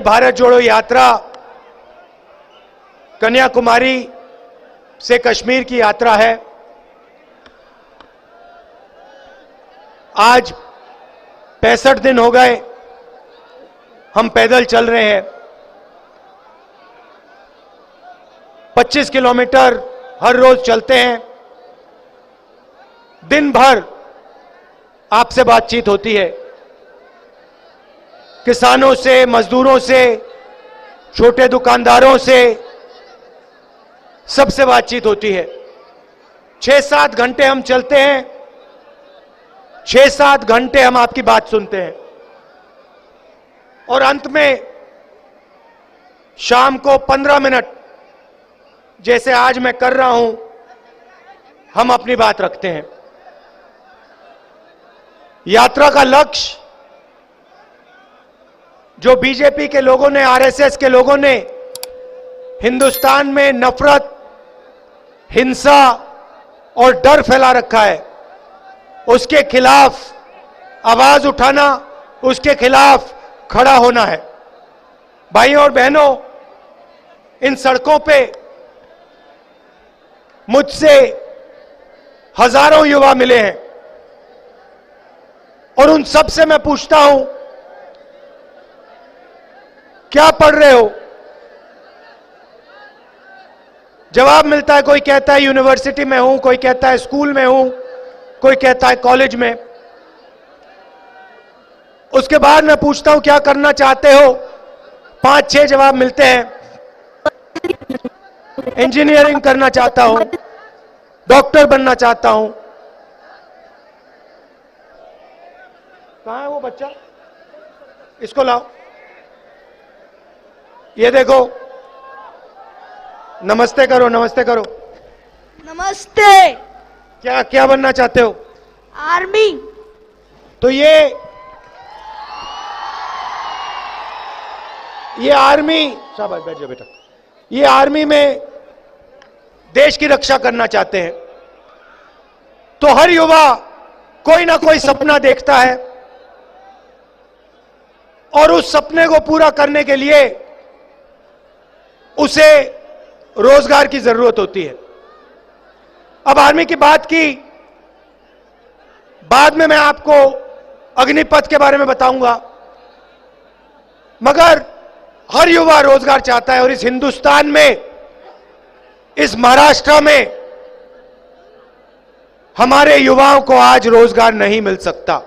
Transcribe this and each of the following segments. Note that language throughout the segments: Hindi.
भारत जोड़ो यात्रा कन्याकुमारी से कश्मीर की यात्रा है। आज 65 दिन हो गए हम पैदल चल रहे हैं। 25 किलोमीटर हर रोज चलते हैं। दिन भर आपसे बातचीत होती है, किसानों से, मजदूरों से, छोटे दुकानदारों से, सबसे बातचीत होती है। 6-7 घंटे हम चलते हैं, 6-7 घंटे हम आपकी बात सुनते हैं और अंत में शाम को 15 मिनट, जैसे आज मैं कर रहा हूं, हम अपनी बात रखते हैं। यात्रा का लक्ष्य जो बीजेपी के लोगों ने, आरएसएस के लोगों ने हिंदुस्तान में नफरत, हिंसा और डर फैला रखा है, उसके खिलाफ आवाज उठाना, उसके खिलाफ खड़ा होना है। भाइयों और बहनों, इन सड़कों पे मुझसे हजारों युवा मिले हैं और उन सब से मैं पूछता हूं, क्या पढ़ रहे हो? जवाब मिलता है, कोई कहता है यूनिवर्सिटी में हूं, कोई कहता है स्कूल में हूं, कोई कहता है कॉलेज में। उसके बाद मैं पूछता हूं क्या करना चाहते हो? 5-6 जवाब मिलते हैं। इंजीनियरिंग करना चाहता हूं, डॉक्टर बनना चाहता हूं। कहां है वो बच्चा? इसको लाओ। ये देखो, नमस्ते करो, नमस्ते करो। नमस्ते। क्या क्या बनना चाहते हो? आर्मी। तो ये आर्मी, शाबाश, बैठ जाओ बेटा। ये आर्मी में देश की रक्षा करना चाहते हैं। तो हर युवा कोई ना कोई सपना देखता है और उस सपने को पूरा करने के लिए उसे रोजगार की जरूरत होती है। अब आर्मी की बात की, बाद में मैं आपको अग्निपथ के बारे में बताऊंगा, मगर हर युवा रोजगार चाहता है और इस हिंदुस्तान में, इस महाराष्ट्र में हमारे युवाओं को आज रोजगार नहीं मिल सकता।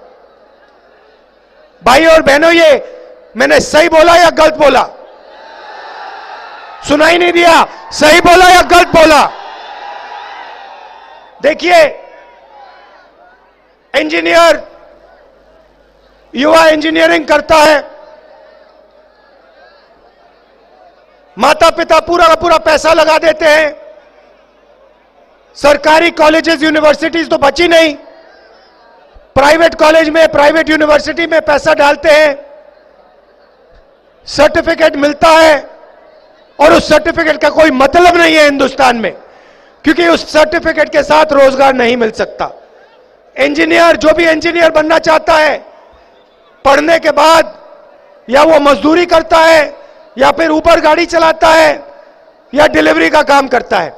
भाई और बहनों, ये मैंने सही बोला या गलत बोला? सुनाई नहीं दिया? सही बोला या गलत बोला? देखिए, इंजीनियर, युवा इंजीनियरिंग करता है, माता पिता पूरा का पूरा पैसा लगा देते हैं, सरकारी कॉलेजेस, यूनिवर्सिटीज तो बची नहीं, प्राइवेट कॉलेज में, प्राइवेट यूनिवर्सिटी में पैसा डालते हैं, सर्टिफिकेट मिलता है और उस सर्टिफिकेट का कोई मतलब नहीं है हिंदुस्तान में, क्योंकि उस सर्टिफिकेट के साथ रोजगार नहीं मिल सकता। इंजीनियर, जो भी इंजीनियर बनना चाहता है, पढ़ने के बाद या वो मजदूरी करता है या फिर ऊबर गाड़ी चलाता है या डिलीवरी का काम करता है।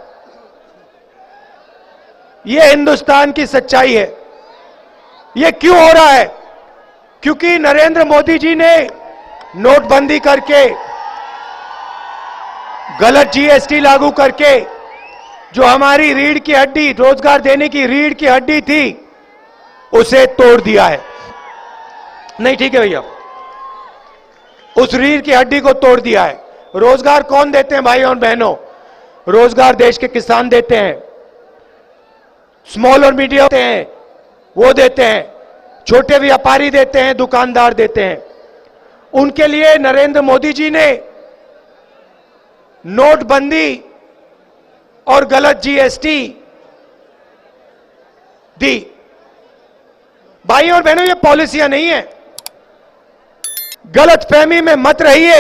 ये हिंदुस्तान की सच्चाई है। ये क्यों हो रहा है? क्योंकि नरेंद्र मोदी जी ने नोटबंदी करके, गलत जीएसटी लागू करके, जो हमारी रीढ़ की हड्डी, रोजगार देने की रीढ़ की हड्डी थी, उसे तोड़ दिया है। नहीं, ठीक है भैया, उस रीढ़ की हड्डी को तोड़ दिया है। रोजगार कौन देते हैं भाई और बहनों? रोजगार देश के किसान देते हैं, स्मॉल और मीडियम देते हैं, वो देते हैं, छोटे व्यापारी देते हैं, दुकानदार देते हैं। उनके लिए नरेंद्र मोदी जी ने नोटबंदी और गलत जीएसटी दी। भाइयों और बहनों, ये पॉलिसियां नहीं है, गलत फहमी में मत रहिए।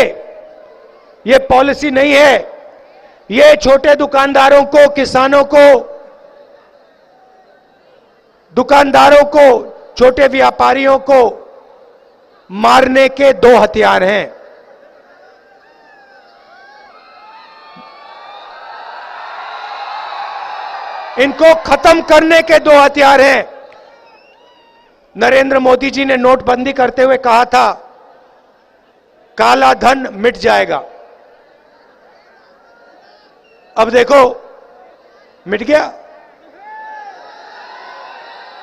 ये पॉलिसी नहीं है, ये छोटे दुकानदारों को, किसानों को दुकानदारों को, छोटे व्यापारियों को मारने के दो हथियार हैं। इनको खत्म करने के दो हथियार हैं। नरेंद्र मोदी जी ने नोटबंदी करते हुए कहा था काला धन मिट जाएगा। अब देखो मिट गया,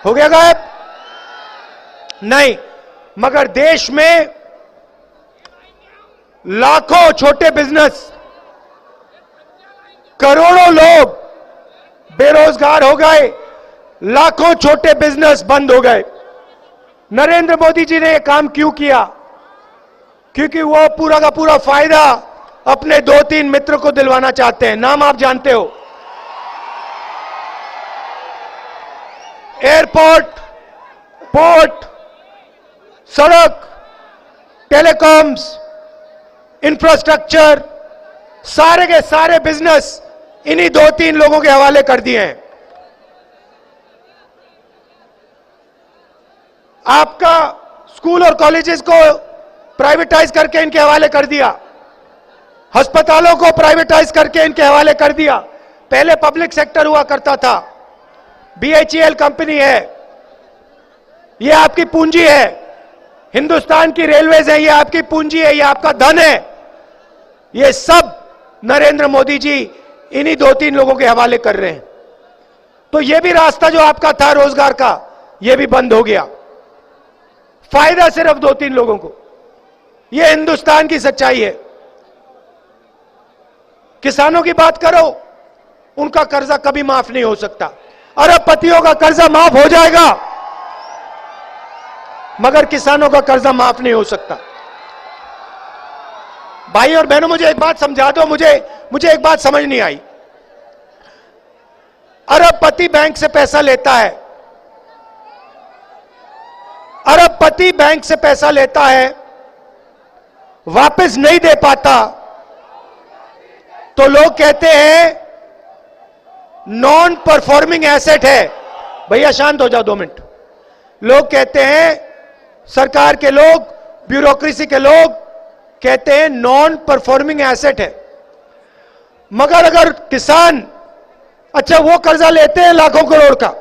हो गया गायब? नहीं, मगर देश में लाखों छोटे बिजनेस, करोड़ों लोग बेरोजगार हो गए, लाखों छोटे बिजनेस बंद हो गए। नरेंद्र मोदी जी ने यह काम क्यों किया? क्योंकि वो पूरा का पूरा फायदा अपने 2-3 मित्र को दिलवाना चाहते हैं। नाम आप जानते हो, एयरपोर्ट, पोर्ट, सड़क, टेलीकॉम्स, इंफ्रास्ट्रक्चर, सारे के सारे बिजनेस इन्हीं 2-3 लोगों के हवाले कर दिए हैं। आपका स्कूल और कॉलेजेस को प्राइवेटाइज करके इनके हवाले कर दिया, अस्पतालों को प्राइवेटाइज करके इनके हवाले कर दिया। पहले पब्लिक सेक्टर हुआ करता था, BHEL कंपनी है, ये आपकी पूंजी है। हिंदुस्तान की रेलवेज है, ये आपकी पूंजी है, ये आपका धन है। ये सब नरेंद्र मोदी जी इन्हीं 2-3 लोगों के हवाले कर रहे हैं। तो ये भी रास्ता जो आपका था रोजगार का, ये भी बंद हो गया। फायदा सिर्फ 2-3 लोगों को। ये हिंदुस्तान की सच्चाई है। किसानों की बात करो, उनका कर्जा कभी माफ नहीं हो सकता। अरबपतियों का कर्जा माफ हो जाएगा, मगर किसानों का कर्जा माफ नहीं हो सकता। भाई और बहनों, मुझे एक बात समझा दो, मुझे एक बात समझ नहीं आई। अरबपति बैंक से पैसा लेता है, अरबपति बैंक से पैसा लेता है, वापस नहीं दे पाता, तो लोग कहते हैं नॉन परफॉर्मिंग एसेट है। भैया शांत हो जाओ 2 मिनट। लोग कहते हैं, सरकार के लोग, ब्यूरोक्रेसी के लोग कहते हैं नॉन परफॉर्मिंग एसेट है। मगर अगर किसान, अच्छा वो कर्जा लेते हैं लाखों करोड़ का,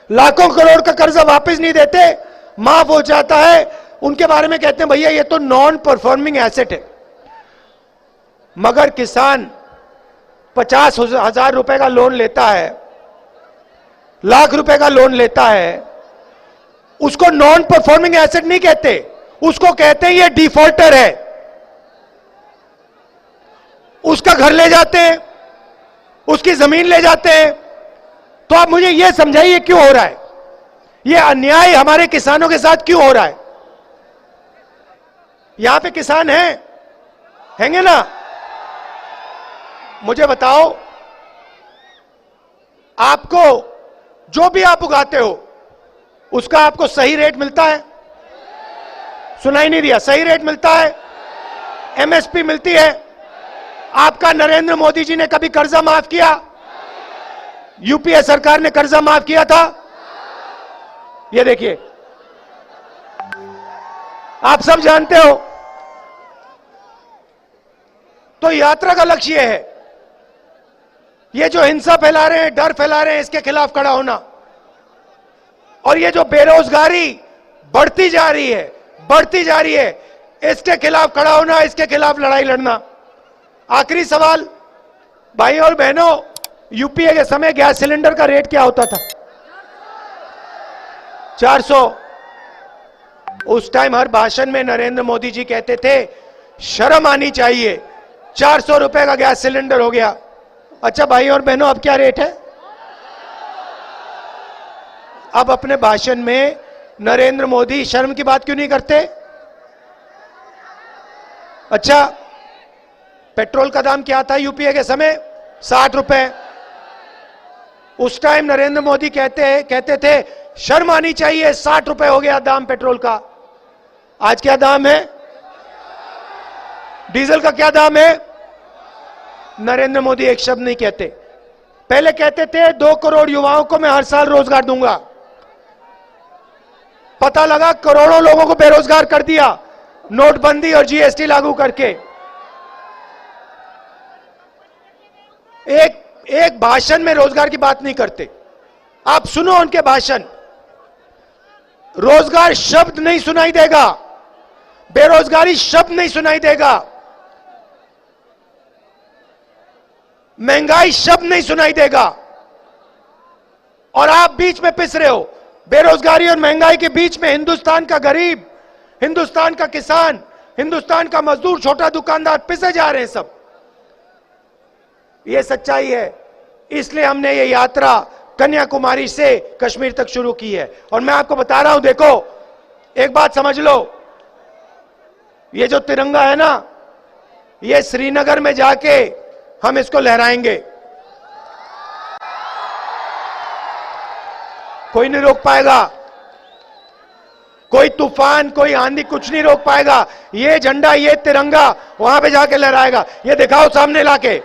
लाखों करोड़ का कर्जा वापस नहीं देते, माफ हो जाता है, उनके बारे में कहते हैं भैया ये तो नॉन परफॉर्मिंग एसेट है। मगर किसान 50,000 रुपए का लोन लेता है, लाख रुपए का लोन लेता है, उसको नॉन परफॉर्मिंग एसेट नहीं कहते, उसको कहते हैं ये डिफॉल्टर है। उसका घर ले जाते हैं, उसकी जमीन ले जाते हैं। तो आप मुझे यह समझाइए क्यों हो रहा है ये अन्याय, हमारे किसानों के साथ क्यों हो रहा है? यहां पे किसान हैंगे ना? मुझे बताओ, आपको जो भी आप उगाते हो उसका आपको सही रेट मिलता है? सुनाई नहीं दिया। सही रेट मिलता है, MSP मिलती है? आपका नरेंद्र मोदी जी ने कभी कर्जा माफ किया? यूपीए सरकार ने कर्जा माफ किया था? ये देखिए, आप सब जानते हो। तो यात्रा का लक्ष्य है, ये जो हिंसा फैला रहे हैं, डर फैला रहे हैं, इसके खिलाफ खड़ा होना। और ये जो बेरोजगारी बढ़ती जा रही है, इसके खिलाफ खड़ा होना, इसके खिलाफ लड़ाई लड़ना। आखिरी सवाल, भाई और बहनों, यूपीए के समय गैस सिलेंडर का रेट क्या होता था? 400। उस टाइम हर भाषण में नरेंद्र मोदी जी कहते थे शर्म आनी चाहिए, 400 रुपए का गैस सिलेंडर हो गया। अच्छा भाई और बहनों, अब क्या रेट है? अब अपने भाषण में नरेंद्र मोदी शर्म की बात क्यों नहीं करते? अच्छा, पेट्रोल का दाम क्या था यूपीए के समय? 60 रुपए। उस टाइम नरेंद्र मोदी कहते थे शर्म आनी चाहिए, 60 रुपए हो गया दाम पेट्रोल का। आज क्या दाम है? डीजल का क्या दाम है? नरेंद्र मोदी एक शब्द नहीं कहते। पहले कहते थे 2 करोड़ युवाओं को मैं हर साल रोजगार दूंगा, पता लगा करोड़ों लोगों को बेरोजगार कर दिया नोटबंदी और जीएसटी लागू करके। एक भाषण में रोजगार की बात नहीं करते। आप सुनो उनके भाषण, रोजगार शब्द नहीं सुनाई देगा, बेरोजगारी शब्द नहीं सुनाई देगा, महंगाई शब्द नहीं सुनाई देगा, और आप बीच में पिस रहे हो। बेरोजगारी और महंगाई के बीच में हिंदुस्तान का गरीब, हिंदुस्तान का किसान, हिंदुस्तान का मजदूर, छोटा दुकानदार पिसे जा रहे हैं सब। यह सच्चाई है। इसलिए हमने ये यात्रा कन्याकुमारी से कश्मीर तक शुरू की है। और मैं आपको बता रहा हूं, देखो एक बात समझ लो, ये जो तिरंगा है ना, ये श्रीनगर में जाके हम इसको लहराएंगे, कोई नहीं रोक पाएगा, कोई तूफान, कोई आंधी कुछ नहीं रोक पाएगा। ये झंडा, ये तिरंगा वहां पे जाके लहराएगा। ये दिखाओ सामने लाके।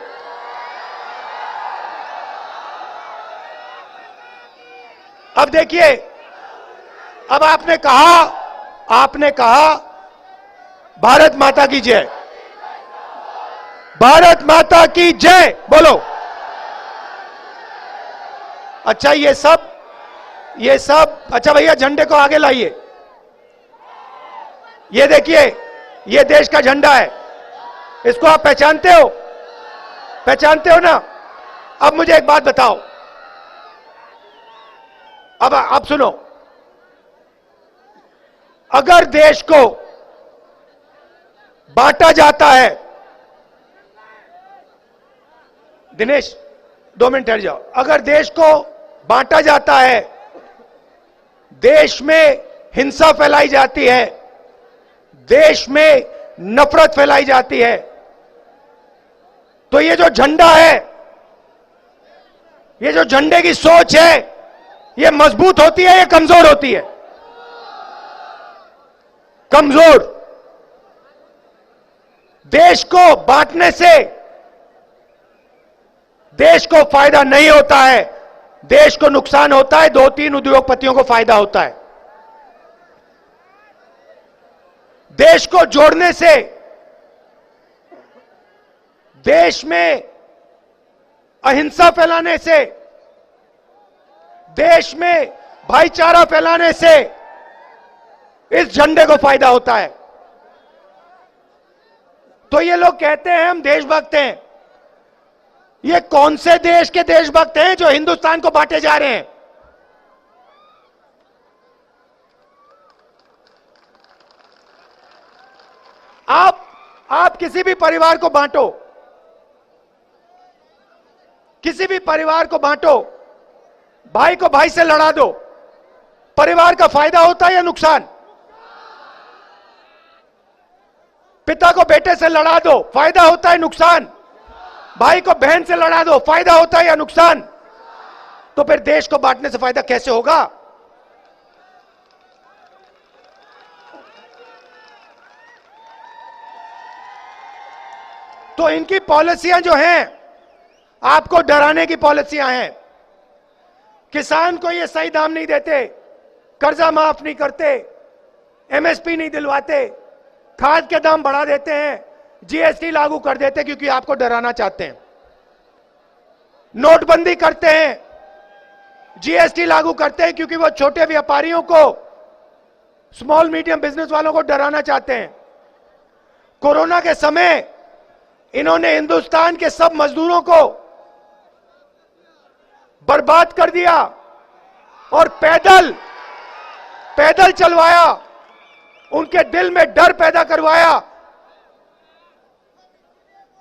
अब देखिए, अब आपने कहा भारत माता की जय, भारत माता की जय बोलो। अच्छा ये सब अच्छा भैया झंडे को आगे लाइए। ये देखिए, ये देश का झंडा है, इसको आप पहचानते हो? पहचानते हो ना? अब मुझे एक बात बताओ, अब सुनो, अगर देश को बांटा जाता है, दिनेश 2 मिनट ठहर जाओ, अगर देश को बांटा जाता है, देश में हिंसा फैलाई जाती है, देश में नफरत फैलाई जाती है, तो ये जो झंडा है, ये जो झंडे की सोच है, ये मजबूत होती है या कमजोर होती है? कमजोर। देश को बांटने से देश को फायदा नहीं होता है, देश को नुकसान होता है, 2-3 उद्योगपतियों को फायदा होता है। देश को जोड़ने से, देश में अहिंसा फैलाने से, देश में भाईचारा फैलाने से इस झंडे को फायदा होता है। तो ये लोग कहते हैं हम देशभक्त हैं। ये कौन से देश के देशभक्त हैं जो हिंदुस्तान को बांटे जा रहे हैं? आप किसी भी परिवार को बांटो, किसी भी परिवार को बांटो, भाई को भाई से लड़ा दो, परिवार का फायदा होता है या नुकसान? पिता को बेटे से लड़ा दो, फायदा होता है नुकसान? भाई को बहन से लड़ा दो, फायदा होता है या नुकसान? तो फिर देश को बांटने से फायदा कैसे होगा? तो इनकी पॉलिसियां जो हैं, आपको डराने की पॉलिसियां हैं। किसान को ये सही दाम नहीं देते, कर्जा माफ नहीं करते, एमएसपी नहीं दिलवाते, खाद के दाम बढ़ा देते हैं, जीएसटी लागू कर देते हैं क्योंकि आपको डराना चाहते हैं। नोटबंदी करते हैं, जीएसटी लागू करते हैं क्योंकि वो छोटे व्यापारियों को, स्मॉल मीडियम बिजनेस वालों को डराना चाहते हैं। कोरोना के समय इन्होंने हिंदुस्तान के सब मजदूरों को बर्बाद कर दिया और पैदल चलवाया, उनके दिल में डर पैदा करवाया।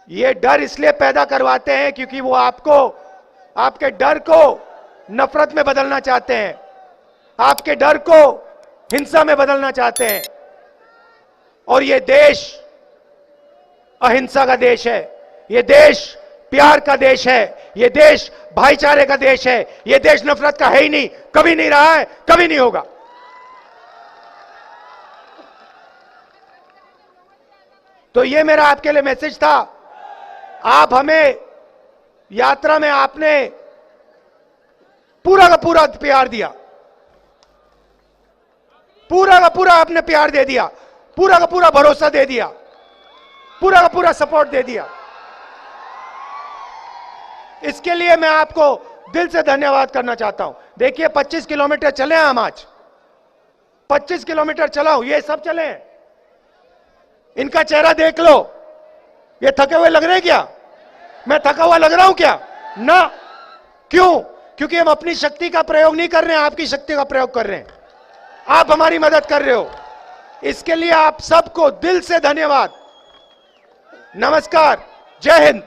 ये डर इसलिए पैदा करवाते हैं क्योंकि वो आपके डर को नफरत में बदलना चाहते हैं, आपके डर को हिंसा में बदलना चाहते हैं। और ये देश अहिंसा का देश है, ये देश प्यार का देश है, ये देश भाईचारे का देश है, ये देश नफरत का है ही नहीं, कभी नहीं रहा है, कभी नहीं होगा। तो ये मेरा आपके लिए मैसेज था। आप हमें यात्रा में आपने पूरा का पूरा प्यार दिया, पूरा का पूरा आपने प्यार दे दिया, पूरा का पूरा भरोसा दे दिया, पूरा का पूरा सपोर्ट दे दिया। इसके लिए मैं आपको दिल से धन्यवाद करना चाहता हूं। देखिए 25 किलोमीटर चले हम आज, 25 किलोमीटर चला हूं, ये सब चले हैं। इनका चेहरा देख लो, ये थके हुए लग रहे हैं क्या? मैं थका हुआ लग रहा हूं क्या? ना। क्यों? क्योंकि हम अपनी शक्ति का प्रयोग नहीं कर रहे हैं, आपकी शक्ति का प्रयोग कर रहे हैं। आप हमारी मदद कर रहे हो, इसके लिए आप सबको दिल से धन्यवाद। नमस्कार, जय हिंद।